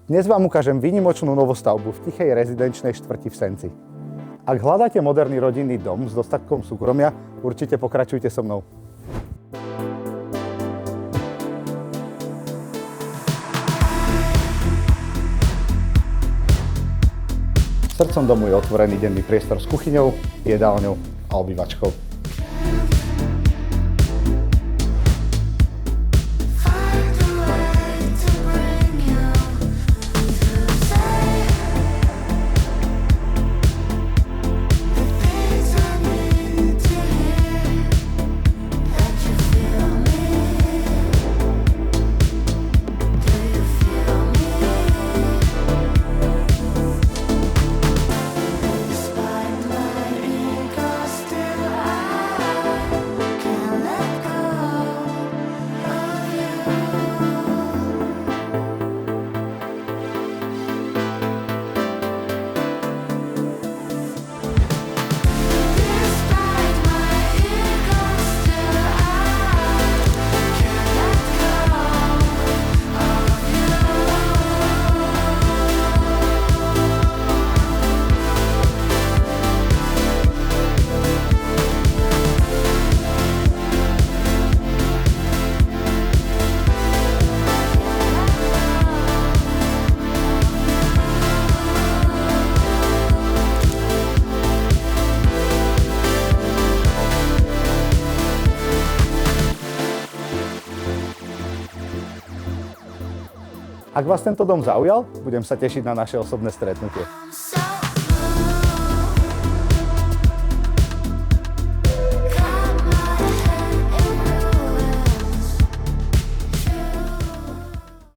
Dnes vám ukážem výnimočnú novostavbu v tichej rezidenčnej štvrti v Senci. Ak hľadáte moderný rodinný dom s dostatkom súkromia, určite pokračujte so mnou. Srdcom domu je otvorený denný priestor s kuchyňou, jedálňou a obývačkou. Ak vás tento dom zaujal, budem sa tešiť na naše osobné stretnutie.